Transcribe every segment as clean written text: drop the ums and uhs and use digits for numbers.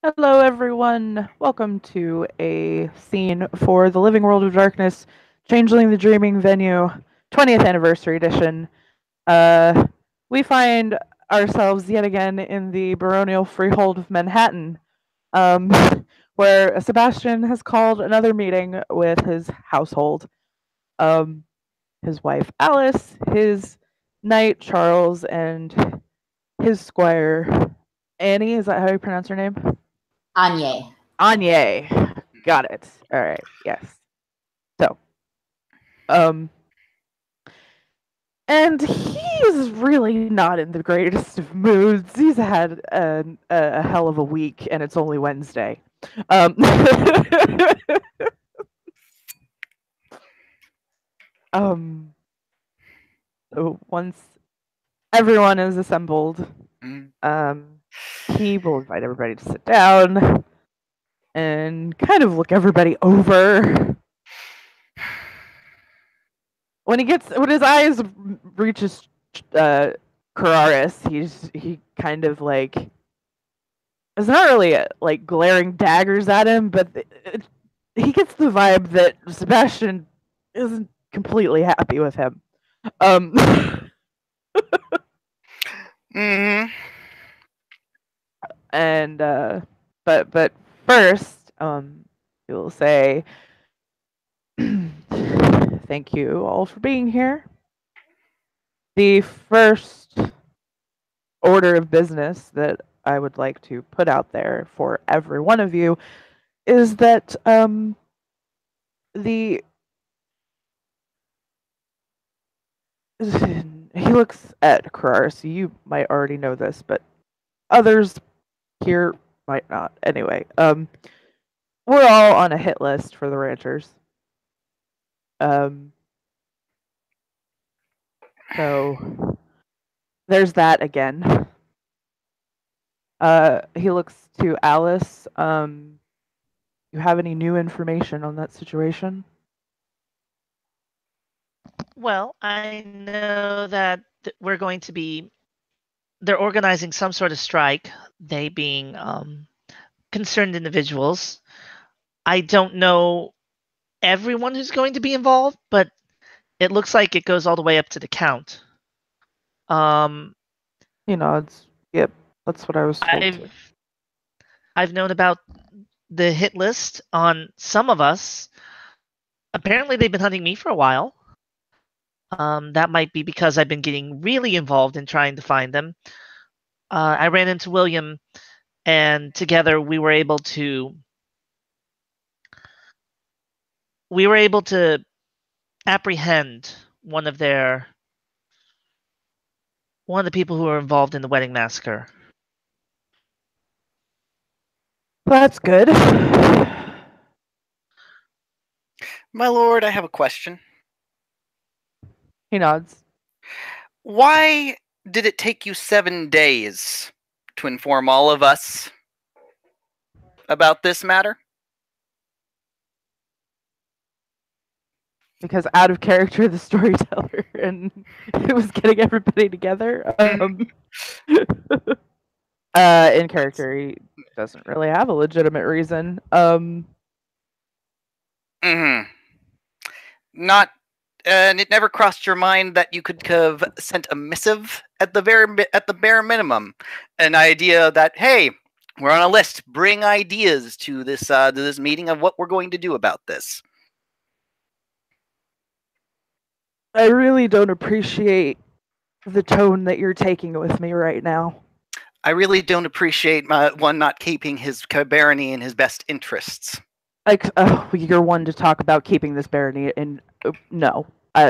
Hello, everyone. Welcome to a scene for the Living World of Darkness, Changeling the Dreaming Venue, 20th Anniversary Edition. Uh, we find ourselves yet again in the baronial freehold of Manhattan, um, where Sebastian has called another meeting with his household. Um, his wife Alice, his knight Charles, and his squire Annie. Is that how you pronounce her name? Anye. Anye. Got it. All right. Yes. So, um, and he's really not in the greatest of moods. He's had a hell of a week, and it's only Wednesday. Um, um, so once everyone is assembled, um, he will invite everybody to sit down and kind of look everybody over. When his eyes reaches Kararis, he kind of like it's not really like glaring daggers at him, but he gets the vibe that Sebastian isn't completely happy with him. Mm-hmm. And but first, he will say, "Thank you all for being here. The first order of business that I would like to put out there for every one of you is that the he looks at Karar, so you might already know this, but others here might not. Anyway, we're all on a hit list for the ranchers. So there's that again. He looks to Alice. You have any new information on that situation? Well, I know that we're going to be. They're organizing some sort of strike. They being concerned individuals. I don't know everyone who's going to be involved, but it looks like it goes all the way up to the count. He nods. Yep, that's what I was told. I've known about the hit list on some of us. Apparently, they've been hunting me for a while. That might be because I've been getting really involved in trying to find them. I ran into William, and together we were able to apprehend one of the people who were involved in the wedding massacre. That's good. My lord, I have a question. He nods. Why did it take you 7 days to inform all of us about this matter? Because out of character, the storyteller, and it was getting everybody together. In character, he doesn't really have a legitimate reason. Not, and it never crossed your mind that you could have sent a missive at the bare minimum, an idea that, hey, we're on a list. Bring ideas to this meeting of what we're going to do about this. I really don't appreciate the tone that you're taking with me right now. I really don't appreciate one not keeping his barony in his best interests. Like, you're one to talk about keeping this barony in. No,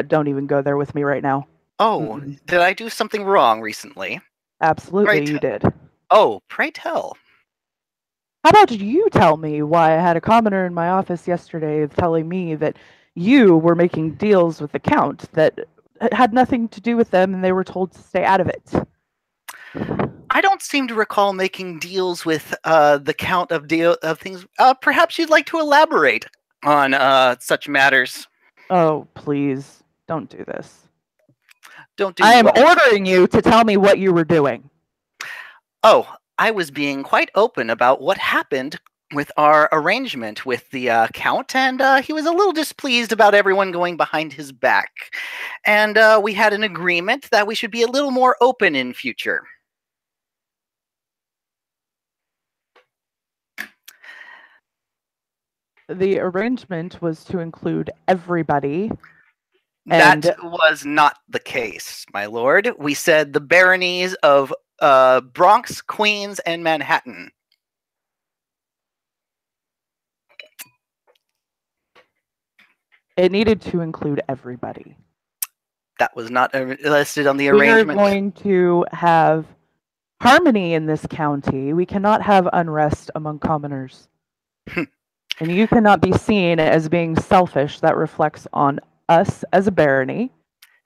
don't even go there with me right now. Oh, did I do something wrong recently? Absolutely, you did. Oh, pray tell. How about you tell me why I had a commoner in my office yesterday telling me that you were making deals with the Count that had nothing to do with them and they were told to stay out of it? I don't seem to recall making deals with the Count of things. Perhaps you'd like to elaborate on such matters. Oh, please, don't do this. Don't do I am ordering you to tell me what you were doing. Oh, I was being quite open about what happened with our arrangement with the Count, and he was a little displeased about everyone going behind his back. And we had an agreement that we should be a little more open in future. The arrangement was to include everybody. That And- was not the case, my lord. We said the baronies of Bronx, Queens, and Manhattan. It needed to include everybody. That was not listed on the We are arrangement. going to have harmony in this county. We cannot have unrest among commoners. And you cannot be seen as being selfish. That reflects on us as a barony.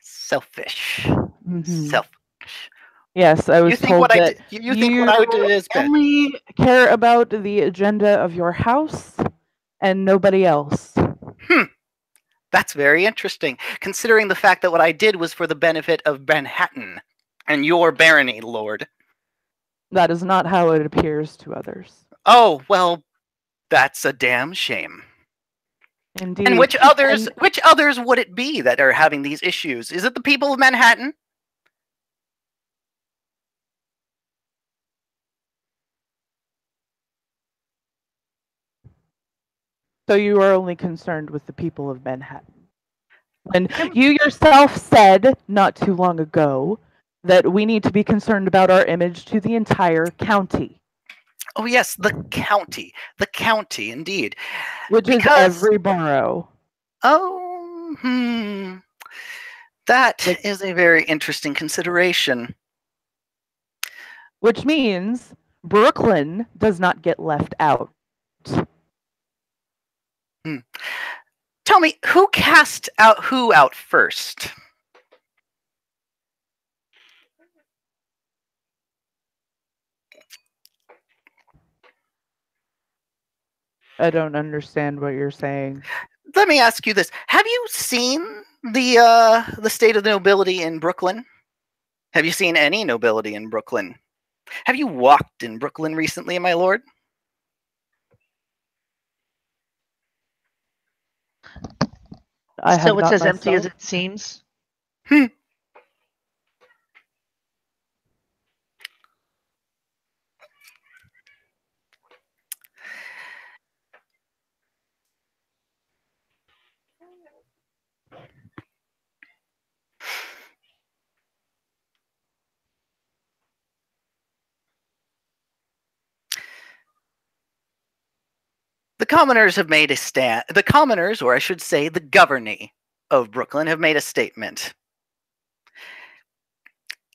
Selfish. Mhm. Selfish. Yes, I was You think told what I that did? You think what I did is bad? only care about the agenda of your house and nobody else. That's very interesting, considering the fact that what I did was for the benefit of Manhattan and your barony, Lord. That is not how it appears to others. Oh, well, that's a damn shame. Indeed. And which others would it be that are having these issues? Is it the people of Manhattan? So you are only concerned with the people of Manhattan. When you yourself said not too long ago that we need to be concerned about our image to the entire county. Oh yes, the county. The county, indeed. Which is every borough. Oh, that is a very interesting consideration. Which means Brooklyn does not get left out. Tell me, who cast out who out first? I don't understand what you're saying. Let me ask you this: have you seen the state of the nobility in Brooklyn? Have you seen any nobility in Brooklyn? Have you walked in Brooklyn recently, my lord? So it's as empty as it seems? The commoners have made a stand. The commoners, or I should say the governy of Brooklyn, have made a statement.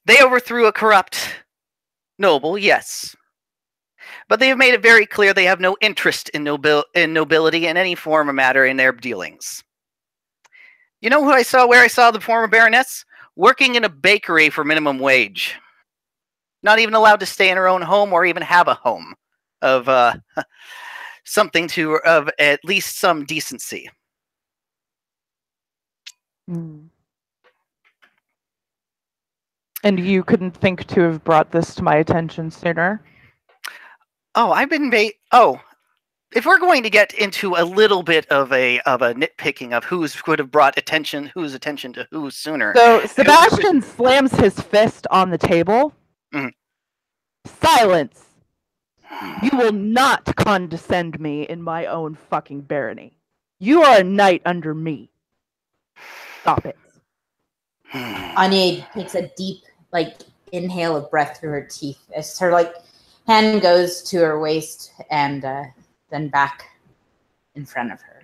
They overthrew a corrupt noble, yes. But they have made it very clear they have no interest in nobility in any form or matter in their dealings. You know who I saw, where I saw the former baroness? Working in a bakery for minimum wage. Not even allowed to stay in her own home or even have a home of of at least some decency. And you couldn't think to have brought this to my attention sooner? Oh, if we're going to get into a little bit of a nitpicking of who could have brought whose attention to who sooner. So Sebastian slams his fist on the table. Mhm. Silence! You will not condescend me in my own fucking barony. You are a knight under me. Stop it. Anya takes a deep, inhale of breath through her teeth as her, hand goes to her waist and then back in front of her.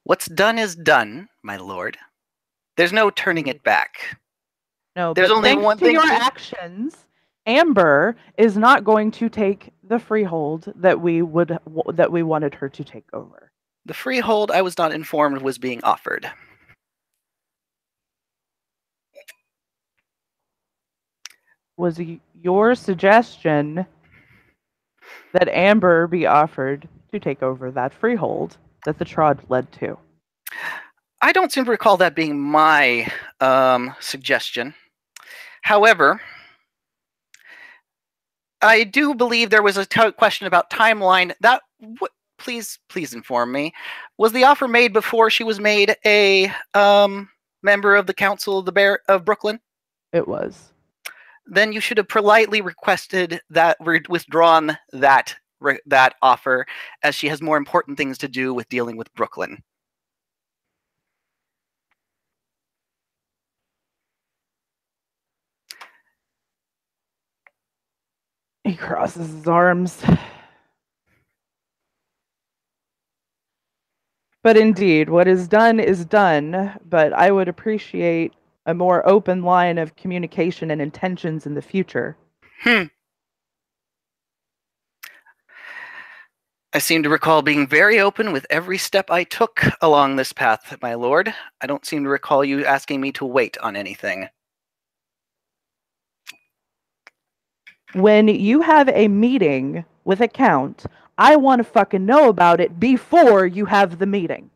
What's done is done, my lord. There's no turning it back. No, There's but only thanks one to thing your to- actions, Amber is not going to take the freehold that we wanted her to take over. The freehold I was not informed was being offered. Was your suggestion that Amber be offered to take over that freehold that the Trod led to? I don't seem to recall that being my suggestion. However, I do believe there was a question about timeline. Please inform me. Was the offer made before she was made a member of the Council of Brooklyn? It was. Then you should have politely requested that withdrawn that offer, as she has more important things to do with dealing with Brooklyn. He crosses his arms. But indeed, what is done, but I would appreciate a more open line of communication and intentions in the future. I seem to recall being very open with every step I took along this path, my lord. I don't seem to recall you asking me to wait on anything. When you have a meeting with a count, I want to fucking know about it before you have the meeting.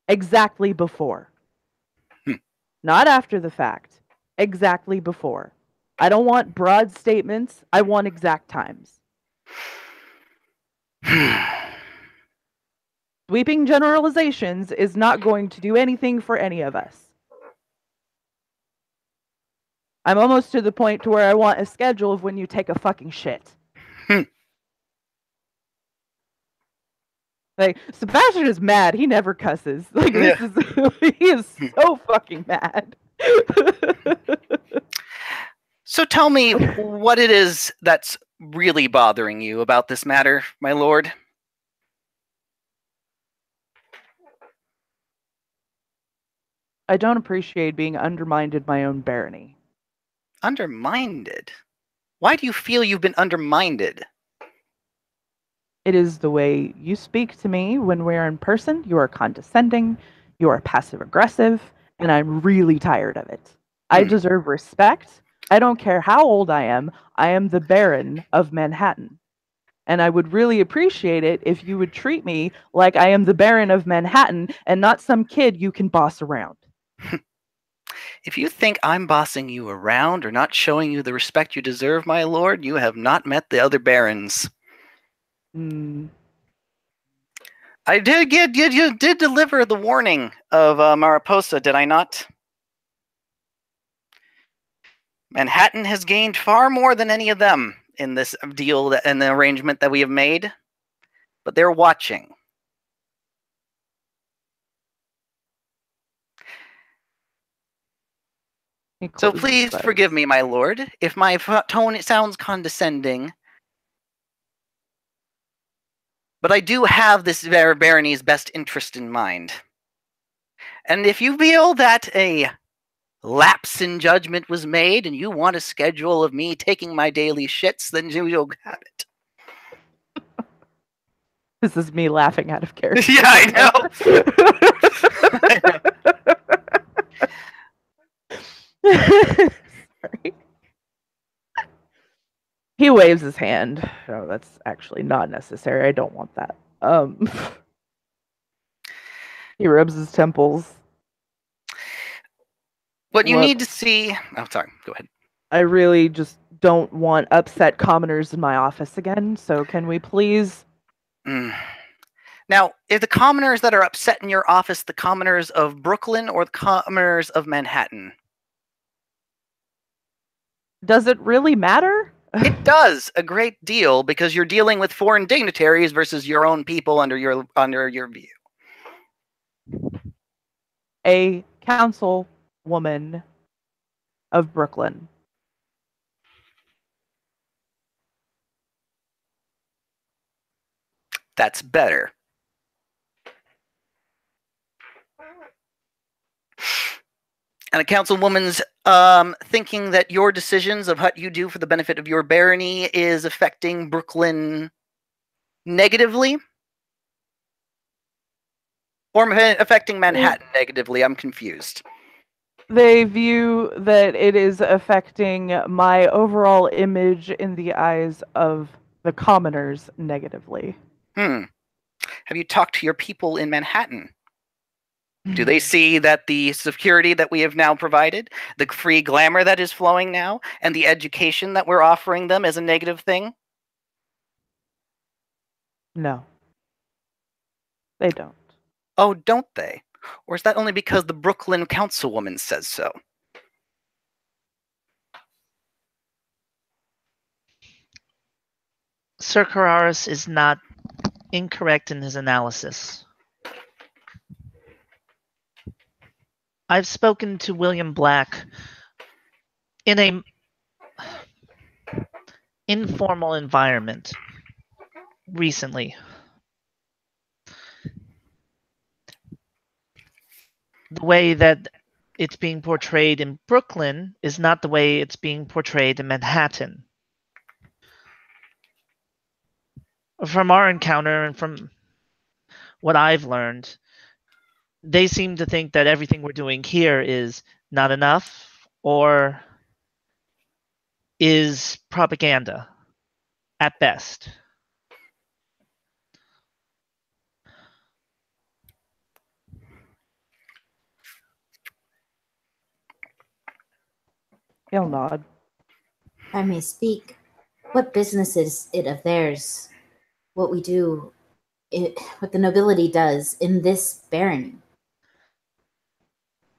Exactly before. Not after the fact. Exactly before. I don't want broad statements. I want exact times. Sweeping generalizations is not going to do anything for any of us. I'm almost to the point to where I want a schedule of when you take a fucking shit. Like, Sebastian is mad. He never cusses. Like, this is he is so fucking mad. So tell me what it is that's really bothering you about this matter, my lord. I don't appreciate being undermined in my own barony. Undermined? Why do you feel you've been undermined? It is the way you speak to me when we're in person. You are condescending, you are passive-aggressive, and I'm really tired of it. I deserve respect. I don't care how old I am the Baron of Manhattan. And I would really appreciate it if you would treat me like I am the Baron of Manhattan and not some kid you can boss around. If you think I'm bossing you around or not showing you the respect you deserve, my lord, you have not met the other barons. I did you did deliver the warning of Mariposa, did I not? Manhattan has gained far more than any of them in this deal and the arrangement that we have made, but they're watching. So please forgive me, my lord, if my tone sounds condescending. But I do have this barony's best interest in mind. And if you feel that a lapse in judgment was made and you want a schedule of me taking my daily shits, then you'll have it. This is me laughing out of character. Yeah, I know. Sorry. He waves his hand. Oh, that's actually not necessary. I don't want that. He rubs his temples. What you need to see... Oh, sorry. Go ahead. I really just don't want upset commoners in my office again, so can we please... Now, if the commoners that are upset in your office, the commoners of Brooklyn or the commoners of Manhattan? Does it really matter? It does a great deal, because you're dealing with foreign dignitaries versus your own people under your view. A councilwoman of Brooklyn. That's better. And a councilwoman's thinking that your decisions of what you do for the benefit of your barony is affecting Brooklyn negatively? Or affecting Manhattan negatively? I'm confused. They view that it is affecting my overall image in the eyes of the commoners negatively. Have you talked to your people in Manhattan? Do they see that the security that we have now provided, the free glamour that is flowing now, and the education that we're offering them is a negative thing? No. They don't. Oh, don't they? Or is that only because the Brooklyn councilwoman says so? Sir Kararis is not incorrect in his analysis. I've spoken to William Black in a informal environment recently. The way that it's being portrayed in Brooklyn is not the way it's being portrayed in Manhattan. From our encounter and from what I've learned, they seem to think that everything we're doing here is not enough or is propaganda at best. He'll nod. I may speak. What business is it of theirs? What we do, what the nobility does in this barony?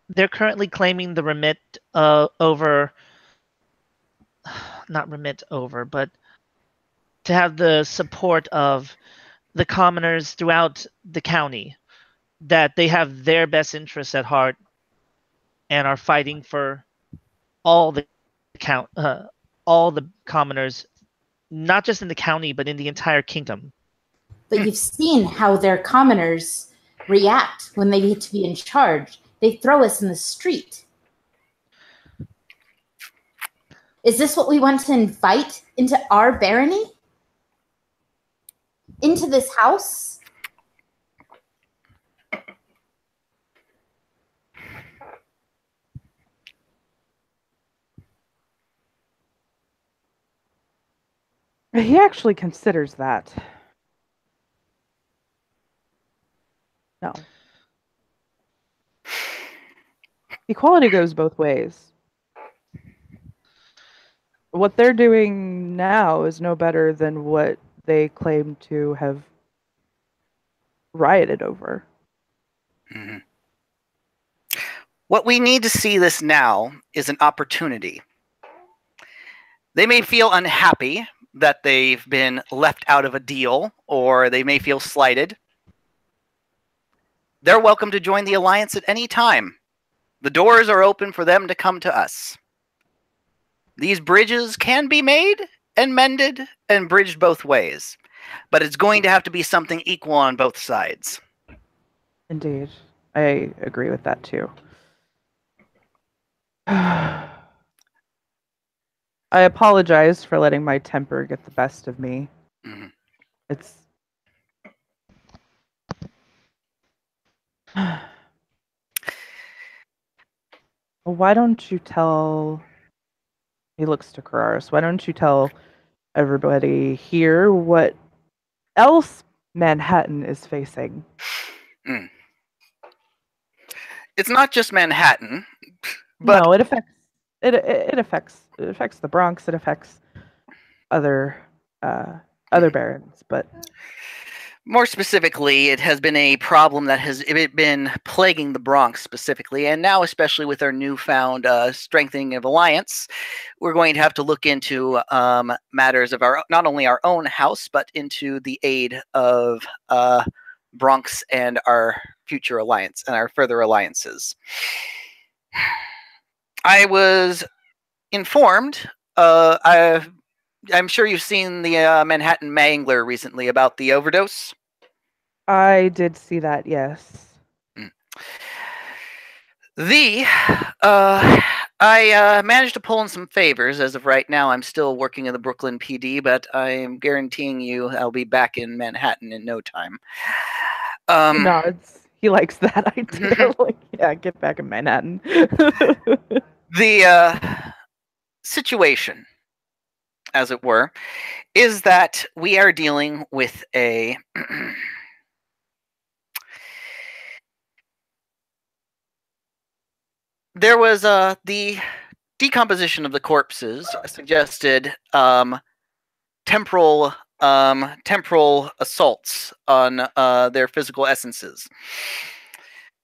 They're currently claiming the remit over, not remit over, but to have the support of the commoners throughout the county, that they have their best interests at heart and are fighting for all the commoners, not just in the county but in the entire kingdom. But you've seen how their commoners react when they get to be in charge. They throw us in the street. Is this what we want to invite into our barony? Into this house? He actually considers that. No. Equality goes both ways. What they're doing now is no better than what they claim to have rioted over. Mm-hmm. What we need to see this now is an opportunity. They may feel unhappy that they've been left out of a deal, or they may feel slighted. They're welcome to join the Alliance at any time. The doors are open for them to come to us. These bridges can be made and mended and bridged both ways, but it's going to have to be something equal on both sides. Indeed. I agree with that too. I apologize for letting my temper get the best of me. Mm-hmm. It's... Why don't you tell... He looks to Kararis. Why don't you tell everybody here what else Manhattan is facing? Mm. It's not just Manhattan, but no, it affects the Bronx. It affects other barons, but more specifically, it has been a problem that has been plaguing the Bronx specifically, and now especially with our newfound strengthening of alliance, we're going to have to look into matters of our not only our own house, but into the aid of Bronx and our future alliance and our further alliances. I was informed. I'm sure you've seen the Manhattan Mangler recently about the overdose. I did see that, yes. I managed to pull in some favors. As of right now, I'm still working in the Brooklyn PD, but I am guaranteeing you I'll be back in Manhattan in no time. He nods. He likes that idea. Like, yeah, get back in Manhattan. The situation, as it were, is that we are dealing with a there was the decomposition of the corpses suggested temporal assaults on their physical essences.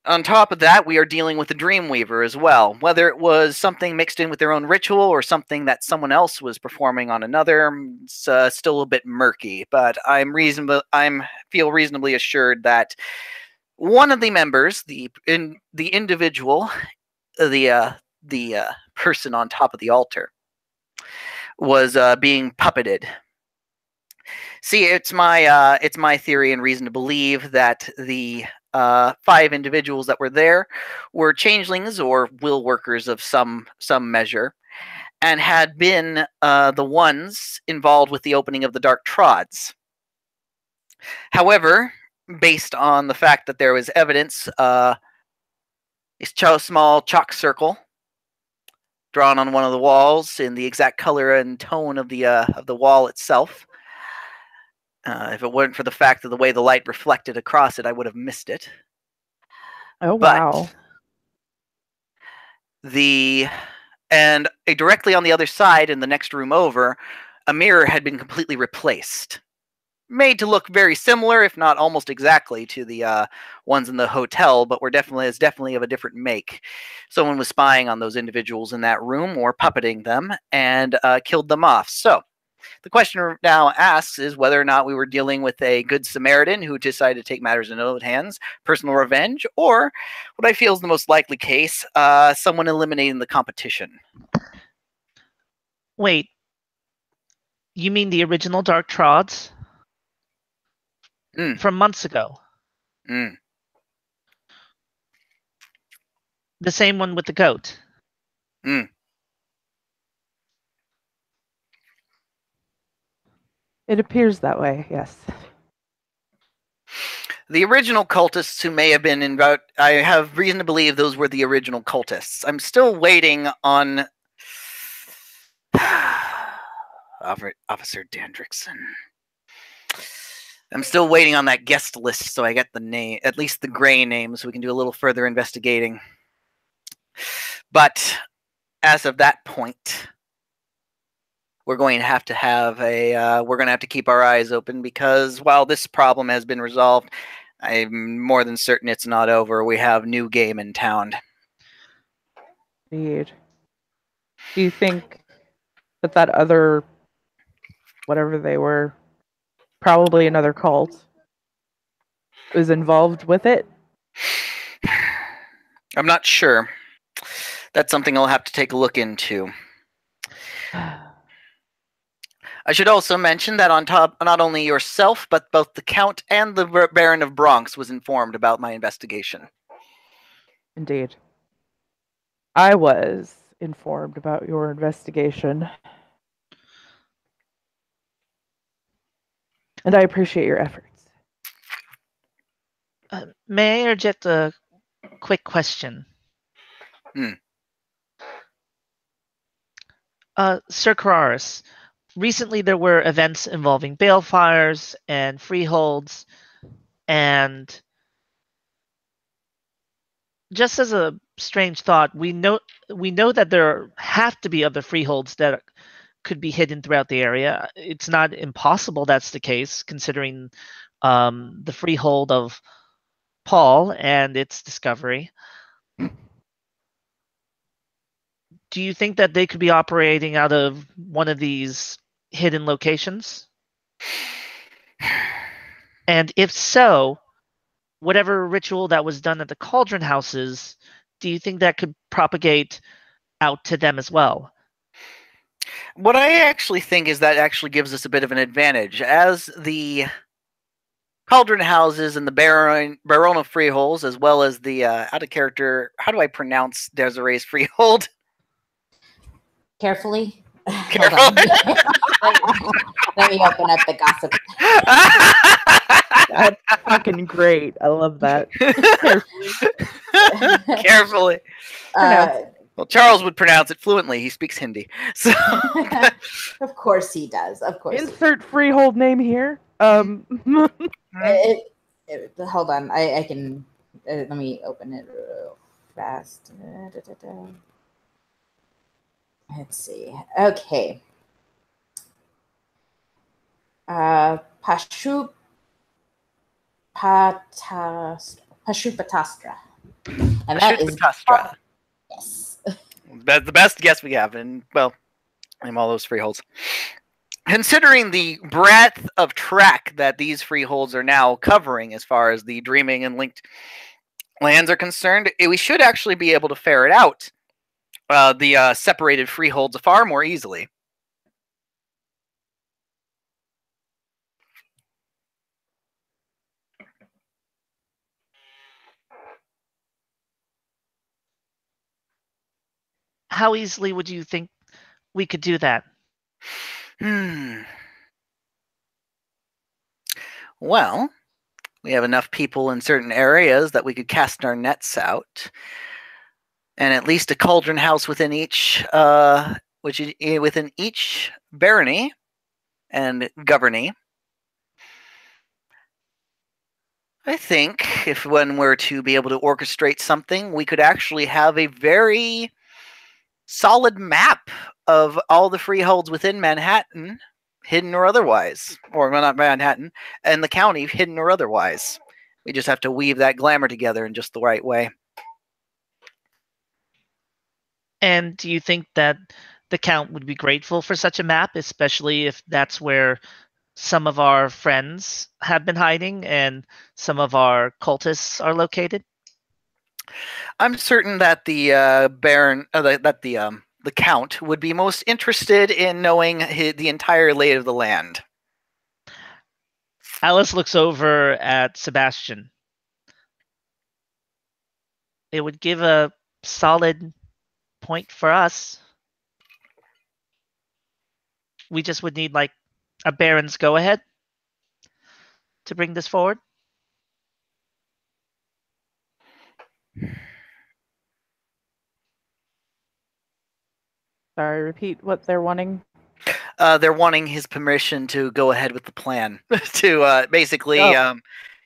On top of that, we are dealing with the Dreamweaver as well. Whether it was something mixed in with their own ritual or something that someone else was performing on another, it's still a bit murky. But I feel reasonably assured that one of the members, the individual, the person on top of the altar, was being puppeted. See, it's my theory and reason to believe that the 5 individuals that were there were changelings or will workers of some measure, and had been the ones involved with the opening of the Dark Trods. However, based on the fact that there was evidence, a small chalk circle drawn on one of the walls in the exact color and tone of the wall itself. If it weren't for the fact of the way the light reflected across it, I would have missed it. Oh, wow. And directly on the other side, in the next room over, a mirror had been completely replaced. Made to look very similar, if not almost exactly, to the ones in the hotel, but is definitely of a different make. Someone was spying on those individuals in that room, or puppeting them, and killed them off. So, the question now asks is whether or not we were dealing with a good Samaritan who decided to take matters in his own hands, personal revenge, or what I feel is the most likely case, someone eliminating the competition. Wait, you mean the original Dark Trods? From months ago? Mm. The same one with the goat? Mm. It appears that way, yes. The original cultists who may have been involved, I have reason to believe those were the original cultists. I'm still waiting on Officer Dandrickson. I'm still waiting on that guest list so I get the name, at least the gray name, so we can do a little further investigating. But as of that point, we're going to have to keep our eyes open, because while this problem has been resolved, I'm more than certain it's not over. We have new game in town. Indeed. Do you think that other, whatever they were, probably another cult, was involved with it? I'm not sure. That's something I'll have to take a look into. I should also mention that on top, not only yourself, but both the Count and the Baron of Bronx was informed about my investigation. Indeed. I was informed about your investigation. And I appreciate your efforts. May I interject a quick question? Sir Kararis, recently there were events involving balefires and freeholds, and just as a strange thought, we know that there have to be other freeholds that could be hidden throughout the area. It's not impossible that's the case, considering the freehold of Paul and its discovery. Do you think that they could be operating out of one of these hidden locations? And if so, whatever ritual that was done at the Cauldron houses, do you think that could propagate out to them as well? What I actually think is that actually gives us a bit of an advantage, as the Cauldron houses and the Baron of Freeholds, as well as the out of character. How do I pronounce Desiree's freehold? Carefully. Carefully. Let me open up the gossip. That's fucking great. I love that. Carefully. Well, Charles would pronounce it fluently. He speaks Hindi. So Of course he does. Of course. Insert freehold name here. Hold on. I can. Let me open it. fast. Let's see. Okay. Pashupatastra. And that is Pashupatastra. yes. That's the best guess we have, and well, name all those freeholds. Considering the breadth of track that these freeholds are now covering as far as the Dreaming and Linked lands are concerned, we should actually be able to ferret out the separated freeholds far more easily. How easily would you think we could do that? Well, we have enough people in certain areas that we could cast our nets out, and at least a cauldron house within each, within each barony and governy. I think if one were to be able to orchestrate something, we could actually have a very solid map of all the freeholds within Manhattan, hidden or otherwise, or well, not Manhattan, and the county, hidden or otherwise. We just have to weave that glamour together in just the right way. And do you think that the Count would be grateful for such a map, especially if that's where some of our friends have been hiding and some of our cultists are located? I'm certain that the Baron, the Count would be most interested in knowing the entire lay of the land. Alice looks over at Sebastian. It would give a solid point for us. We just would need like a Baron's go-ahead to bring this forward. Sorry, repeat what they're wanting. They're wanting his permission to go ahead with the plan to basically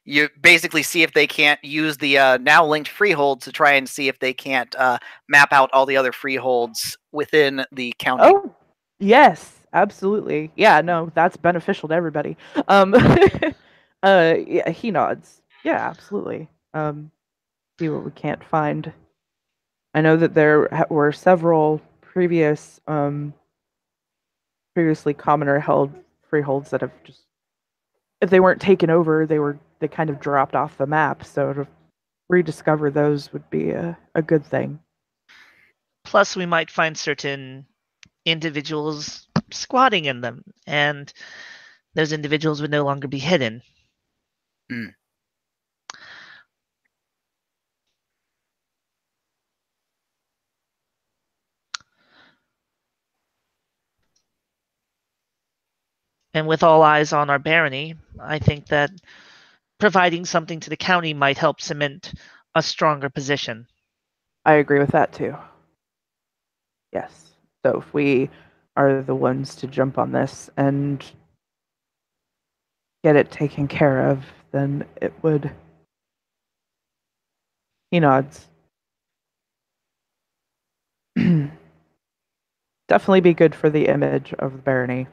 you basically see if they can't use the now linked freeholds to try and see if they can't map out all the other freeholds within the county. Oh, yes, absolutely. Yeah, no, that's beneficial to everybody. Yeah, he nods. Yeah, absolutely. See what we can't find. I know that there were several previously commoner held freeholds that have just, if they weren't taken over, they kind of dropped off the map. So to rediscover those would be a good thing. Plus, we might find certain individuals squatting in them, and those individuals would no longer be hidden. And with all eyes on our barony, I think that providing something to the county might help cement a stronger position. I agree with that too. Yes. So if we are the ones to jump on this and get it taken care of, then it would. He nods. Definitely be good for the image of the barony.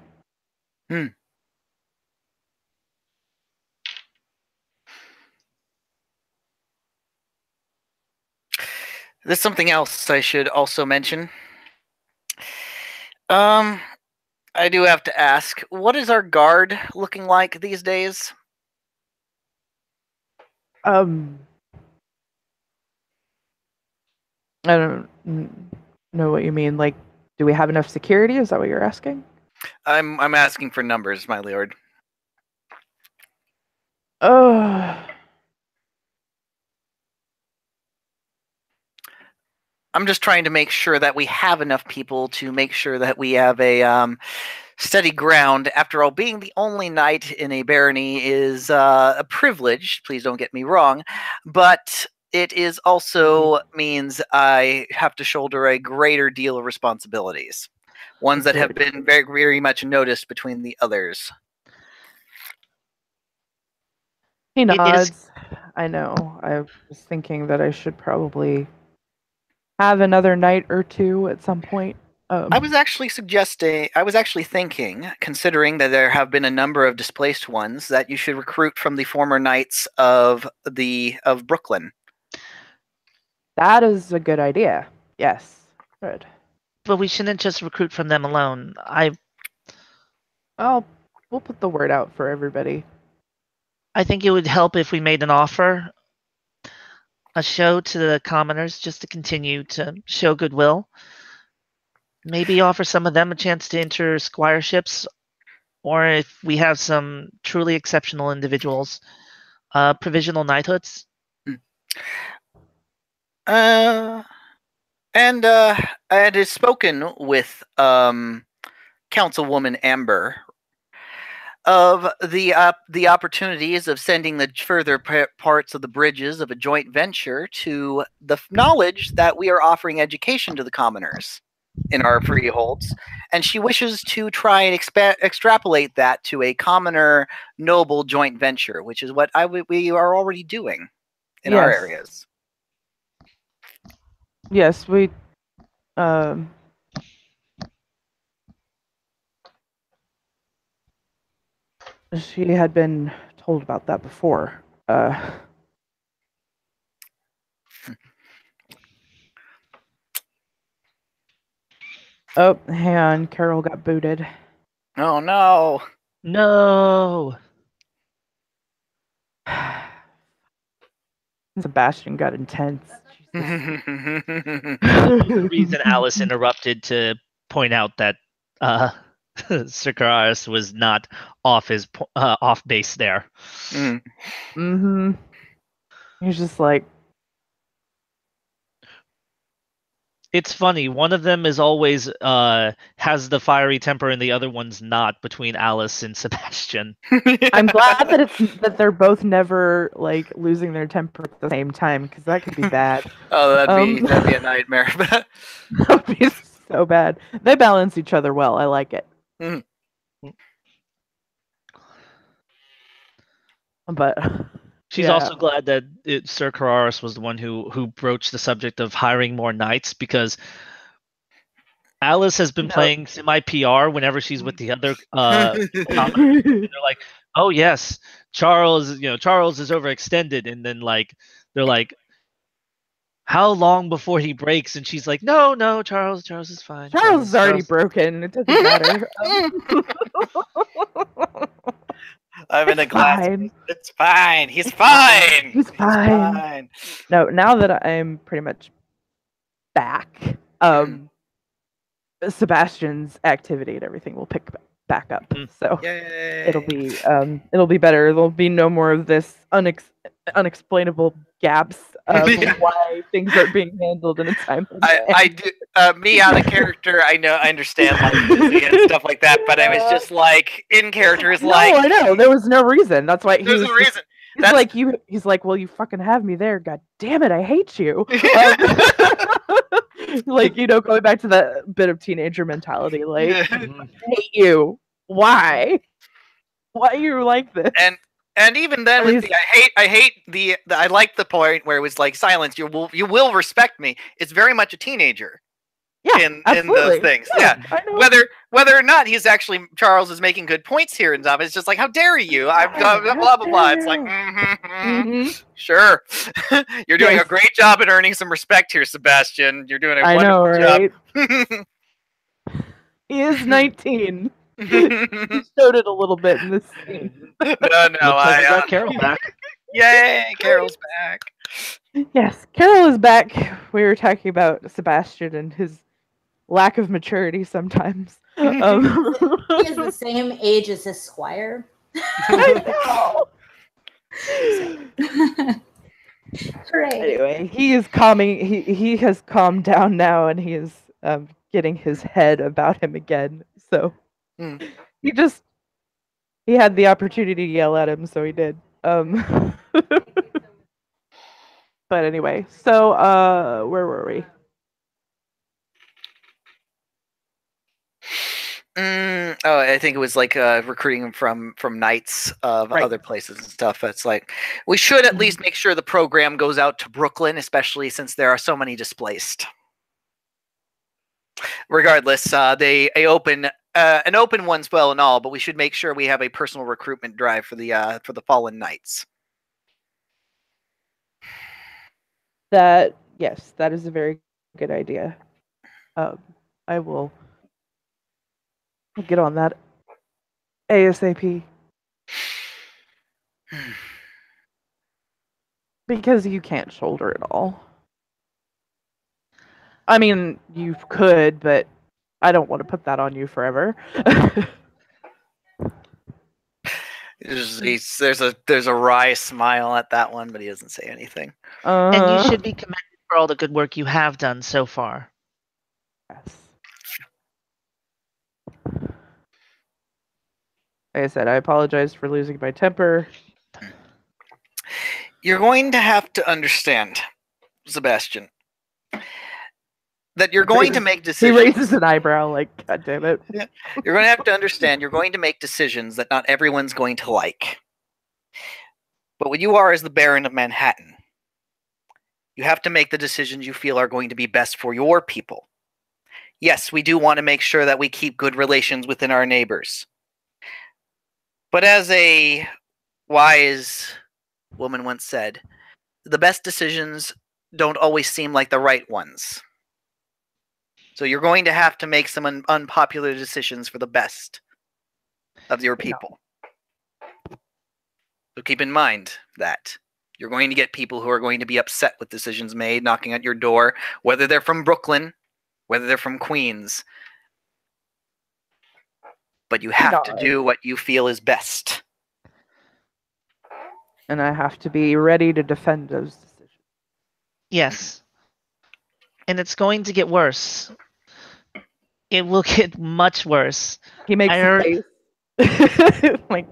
There's something else I should also mention. I do have to ask, what is our guard looking like these days? I don't know what you mean. Like, do we have enough security? Is that what you're asking? I'm asking for numbers, my lord. I'm just trying to make sure that we have enough people to make sure that we have a steady ground. After all, being the only knight in a barony is a privilege. Please don't get me wrong, but it is also means I have to shoulder a greater deal of responsibilities, ones that have been very, very much noticed between the others. He nods. I know. I was thinking that I should probably have another night or two at some point. I was actually thinking, considering that there have been a number of displaced ones, that you should recruit from the former knights of Brooklyn. That is a good idea. Yes. Good. But we shouldn't just recruit from them alone. We'll put the word out for everybody. I think it would help if we made an offer, a show to the commoners, just to continue to show goodwill. Maybe offer some of them a chance to enter squireships, or if we have some truly exceptional individuals, provisional knighthoods. And I had spoken with Councilwoman Amber of the opportunities of sending the further parts of the bridges of a joint venture to the knowledge that we are offering education to the commoners in our freeholds, and she wishes to try and extrapolate that to a commoner noble joint venture, which is what we are already doing in our areas. Yes, we. She had been told about that before. Oh, hang on. Carol got booted. Oh, no. No! Sebastian got intense. The reason Alice interrupted to point out that Sir Kararis was not off base there. Mm-hmm. He's just like... It's funny. One of them is always has the fiery temper, and the other one's not. Between Alice and Sebastian, I'm glad that they're both never like losing their temper at the same time, because that could be bad. Oh, that'd be a nightmare. That'd be so bad. They balance each other well. I like it. But she's also glad that Sir Kararis was the one who broached the subject of hiring more knights, because Alice has been playing semi-PR whenever she's with the other commoners. They're like, "Oh yes, Charles is overextended," and then they're like, "How long before he breaks?" And she's like, "No, Charles is fine. Charles is already broken. It doesn't matter." I'm in a glass. It's fine. He's fine. He's fine. No, now that I'm pretty much back, Sebastian's activity and everything will pick back up. So it'll be better. There'll be no more of this unexplainable gaps of why things are being handled in a timely manner. I do. Me out of character, I understand and stuff like that, but I was just like in character is like. No, I know there was no reason. That's why there's no reason. He's like, well, you fucking have me there. God damn it, I hate you. Like, going back to that bit of teenager mentality. Like, I hate you. Why? Why are you like this? And even then, with I like the point where it was like, silence. You will respect me. It's very much a teenager. Yeah, in those things. Yeah. Whether or not Charles is making good points here and stuff, it's just like, how dare you? I've got blah blah blah. It's like, sure. You're doing a great job at earning some respect here, Sebastian. You're doing a wonderful job. He is 19. He showed it a little bit in this scene. No, I got Carol back. Yay, Carol's back. Yes, Carol is back. We were talking about Sebastian and his lack of maturity sometimes. He is the same age as his squire. I know. Hooray. Anyway, he is calming. He has calmed down now, and he is getting his head about him again. So he had the opportunity to yell at him, so he did. But anyway, so where were we? I think it was like recruiting from knights of other places and stuff. It's like we should at least make sure the program goes out to Brooklyn, especially since there are so many displaced. Regardless, they open an open one's well and all, but we should make sure we have a personal recruitment drive for the fallen knights. Yes, that is a very good idea. I will get on that ASAP. Because you can't shoulder it all. I mean, you could, but I don't want to put that on you forever. There's a wry smile at that one, but he doesn't say anything. And you should be commended for all the good work you have done so far. Yes. Like I said, I apologize for losing my temper. You're going to have to understand, Sebastian, that you're going to make decisions. He raises an eyebrow like, God damn it. Yeah. You're going to have to understand you're going to make decisions that not everyone's going to like. But what you are as the Baron of Manhattan, you have to make the decisions you feel are going to be best for your people. Yes, we do want to make sure that we keep good relations within our neighbors. But as a wise woman once said, the best decisions don't always seem like the right ones. So you're going to have to make some unpopular decisions for the best of your people. So keep in mind that you're going to get people who are going to be upset with decisions made, knocking at your door, whether they're from Brooklyn, whether they're from Queens. But you have to do what you feel is best. And I have to be ready to defend those decisions. Yes. And it's going to get worse. It will get much worse. He makes a face. Like,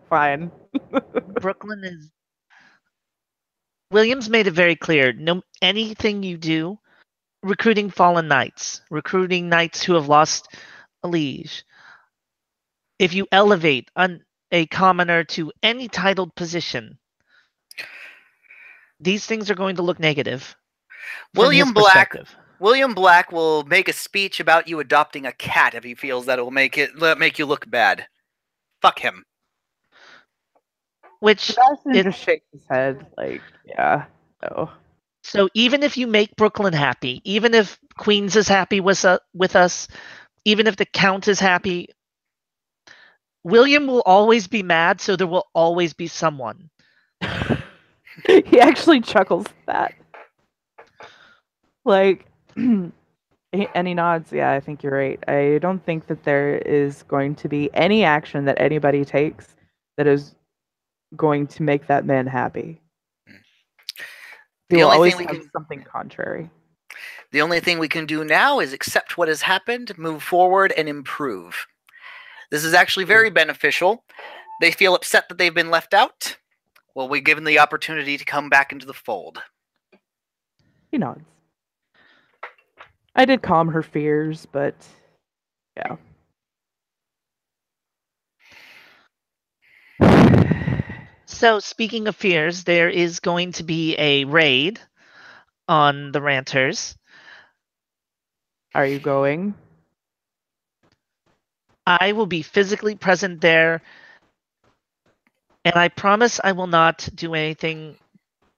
fine. Brooklyn is... Williams made it very clear. No, anything you do, recruiting fallen knights, recruiting knights who have lost a liege, if you elevate a commoner to any titled position, these things are going to look negative. William Black will make a speech about you adopting a cat if he feels that it will make you look bad. Fuck him. Which Sebastian just shakes his head, like, yeah, no. So even if you make Brooklyn happy, even if Queens is happy with us, even if the Count is happy, William will always be mad, so there will always be someone. He actually chuckles at that. Like, and he nods, yeah, I think you're right. I don't think that there is going to be any action that anybody takes that is going to make that man happy. He will always have something contrary. The only thing we can do now is accept what has happened, move forward, and improve. This is actually very beneficial. They feel upset that they've been left out. Well, we're given the opportunity to come back into the fold. He nods. I did calm her fears, but yeah. So, speaking of fears, there is going to be a raid on the Ranters. Are you going? I will be physically present there, and I promise I will not do anything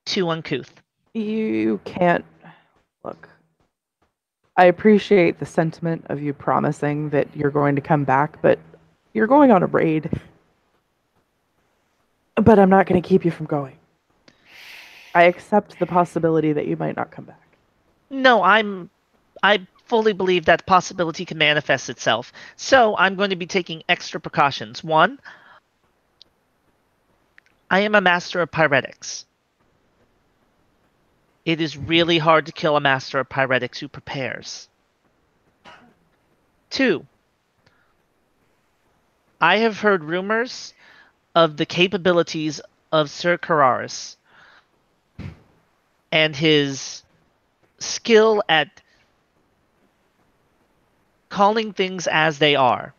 too uncouth. You can't. Look, I appreciate the sentiment of you promising that you're going to come back, but you're going on a raid. But I'm not going to keep you from going. I accept the possibility that you might not come back. No, I fully believe that possibility can manifest itself. So I'm going to be taking extra precautions. One, I am a master of pyretics. It is really hard to kill a master of pyretics who prepares. Two, I have heard rumors of the capabilities of Sir Kararis and his skill at calling things as they are.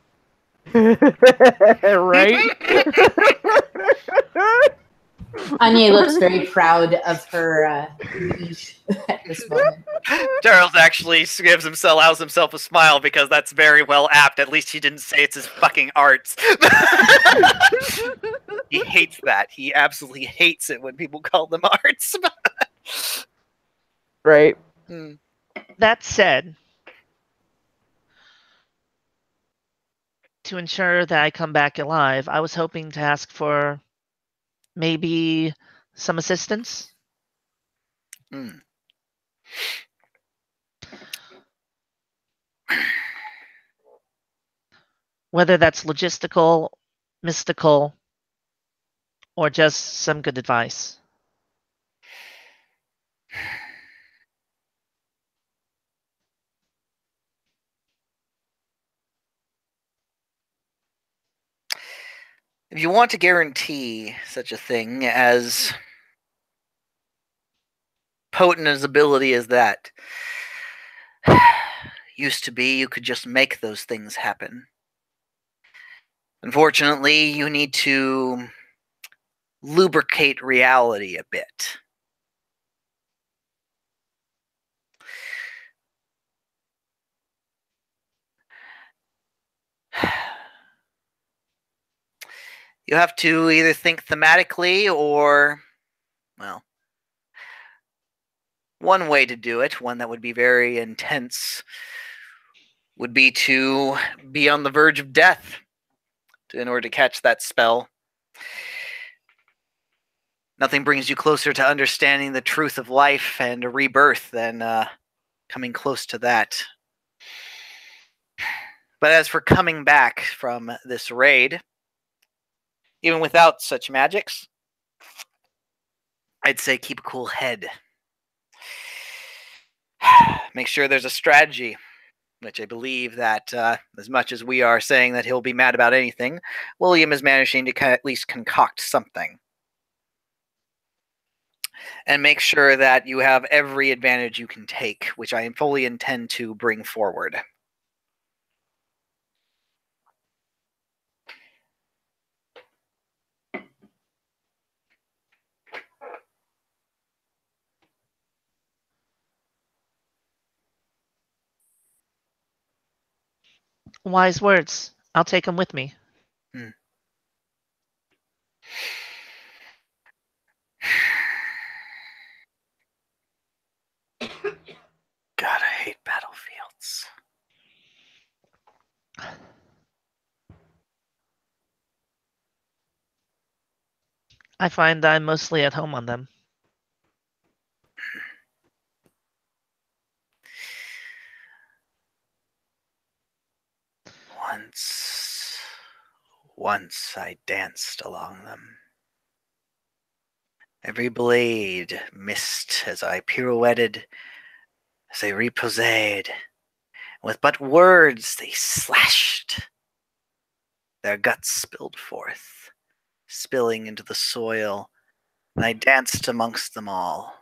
Right? Anya looks very proud of her liege at this moment. Charles actually allows himself a smile because that's very well apt. At least he didn't say it's his fucking arts. He hates that. He absolutely hates it when people call them arts. Right. That said, to ensure that I come back alive, I was hoping to ask for maybe some assistance. Mm. Whether that's logistical, mystical, or just some good advice. If you want to guarantee such a thing as potent as ability as that used to be, you could just make those things happen. Unfortunately, you need to lubricate reality a bit. You have to either think thematically or, well, one way to do it, one that would be very intense, would be to be on the verge of death in order to catch that spell. Nothing brings you closer to understanding the truth of life and a rebirth than coming close to that. But as for coming back from this raid, even without such magics, I'd say keep a cool head. Make sure there's a strategy, which I believe that as much as we are saying that he'll be mad about anything, William is managing to at least concoct something. And make sure that you have every advantage you can take, which I fully intend to bring forward. Wise words. I'll take them with me. God, I hate battlefields. I find I'm mostly at home on them. Once I danced along them. Every blade missed as I pirouetted, as I reposed. With but words they slashed. Their guts spilled forth, spilling into the soil, and I danced amongst them all.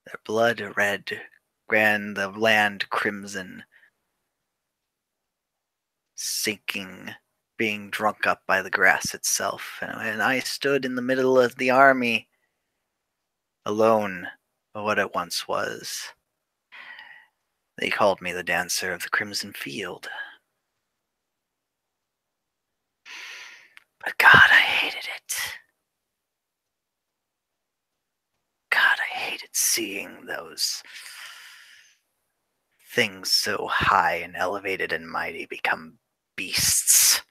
Their blood red ran the land crimson, sinking, being drunk up by the grass itself. And I stood in the middle of the army, alone of what it once was. They called me the dancer of the crimson field. But God, I hated it. God, I hated seeing those things so high and elevated and mighty become beasts.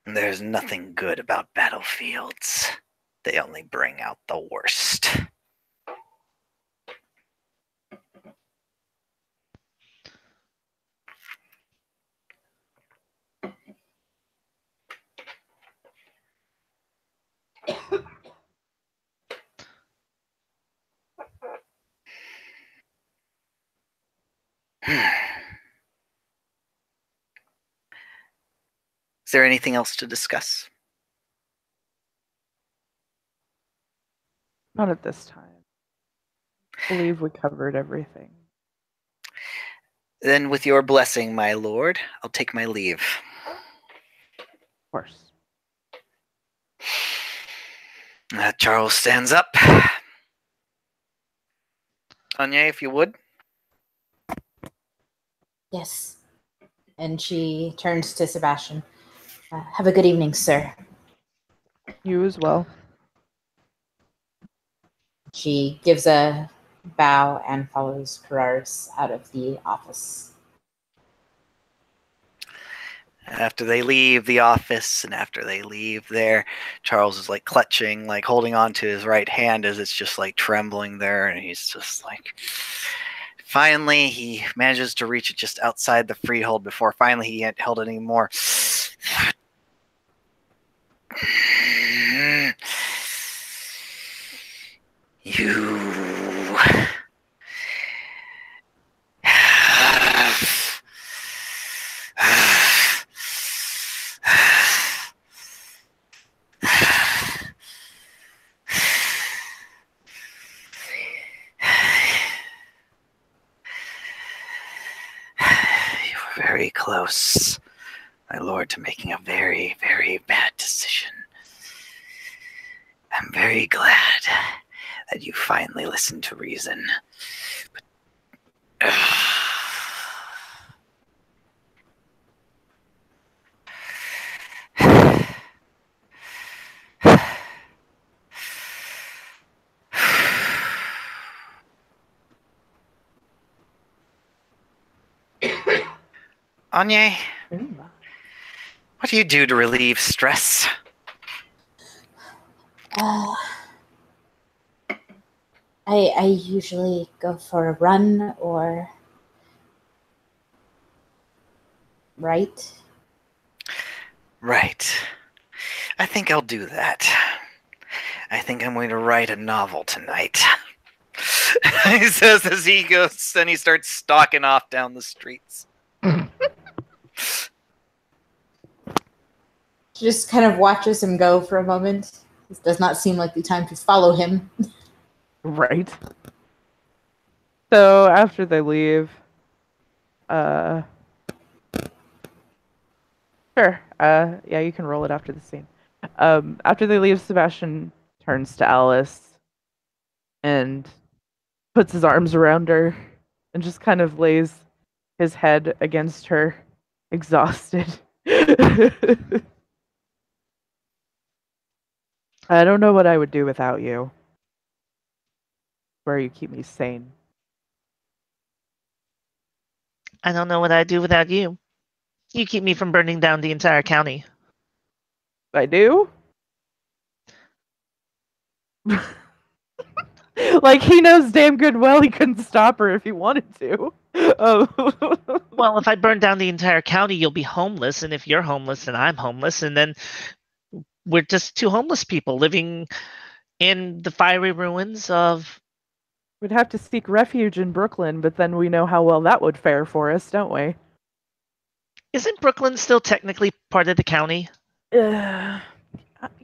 There's nothing good about battlefields. They only bring out the worst. Is there anything else to discuss? Not at this time. I believe we covered everything. Then, with your blessing, my lord, I'll take my leave. Of course. Charles stands up. Anya, if you would. Yes. And she turns to Sebastian. Have a good evening, sir. You as well. She gives a bow and follows Polaris out of the office. After they leave the office and after they leave there, Charles is like clutching, like holding on to his right hand as it's just like trembling there. And he's just like, finally, he manages to reach it just outside the freehold before finally he hadn't held it anymore. You very close, my lord, to making a very, very bad decision. I'm very glad that you finally listened to reason. But, Anya, what do you do to relieve stress? I usually go for a run or write. Right. I think I'll do that. I think I'm going to write a novel tonight. He says as he goes and he starts stalking off down the streets. She just kind of watches him go for a moment. This does not seem like the time to follow him. Right. So after they leave, sure. Yeah, you can roll it after the scene. After they leave, Sebastian turns to Alice and puts his arms around her and just kind of lays his head against her, exhausted. I don't know what I would do without you. Where you keep me sane. I don't know what I'd do without you. You keep me from burning down the entire county. I do? Like, he knows damn good well he couldn't stop her if he wanted to. Well, if I burn down the entire county, you'll be homeless, and if you're homeless and I'm homeless, and then we're just two homeless people living in the fiery ruins of... We'd have to seek refuge in Brooklyn, but then we know how well that would fare for us, don't we? Isn't Brooklyn still technically part of the county? You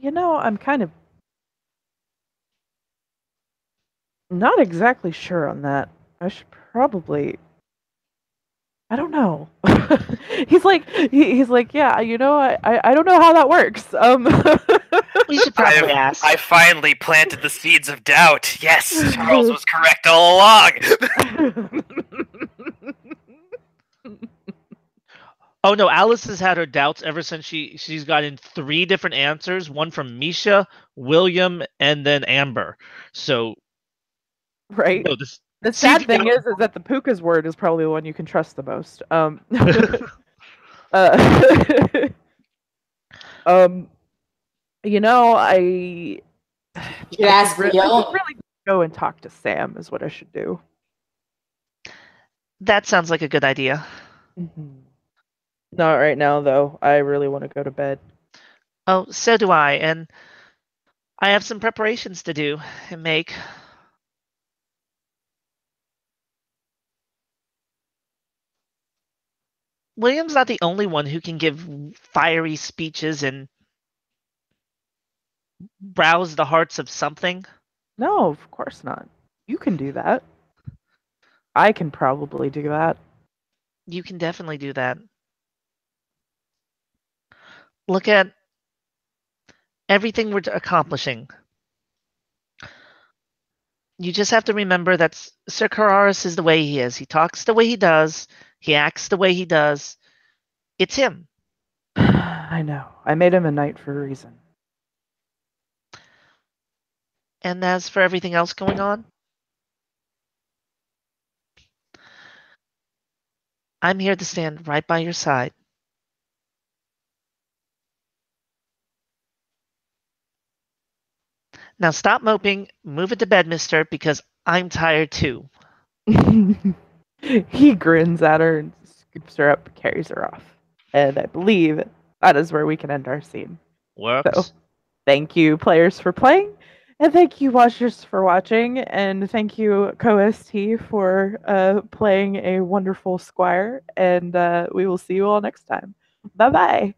know, I'm kind of not exactly sure on that. I should probably... I don't know. he's like, yeah, you know, I don't know how that works. We should probably ask. I finally planted the seeds of doubt. Yes, Charles was correct all along. Oh no, Alice has had her doubts ever since she's gotten 3 different answers, one from Misha, William, and then Amber. So, right. No, the sad thing is that the Puka's word is probably the one you can trust the most. You know, I should ask really go and talk to Sam is what I should do. That sounds like a good idea. Mm-hmm. Not right now, though. I really want to go to bed. Oh, so do I, and I have some preparations to do and make. William's not the only one who can give fiery speeches and rouse the hearts of something. No, of course not. You can do that. I can probably do that. You can definitely do that. Look at everything we're accomplishing. You just have to remember that Sir Kararis is the way he is. He talks the way he does. He acts the way he does. It's him. I know. I made him a knight for a reason. And as for everything else going on, I'm here to stand right by your side. Now stop moping, move it to bed, mister, because I'm tired too. He grins at her and scoops her up, carries her off. And I believe that is where we can end our scene. Works. So, thank you, players, for playing. And thank you, watchers, for watching. And thank you, Co-ST, for playing a wonderful squire. And we will see you all next time. Bye-bye.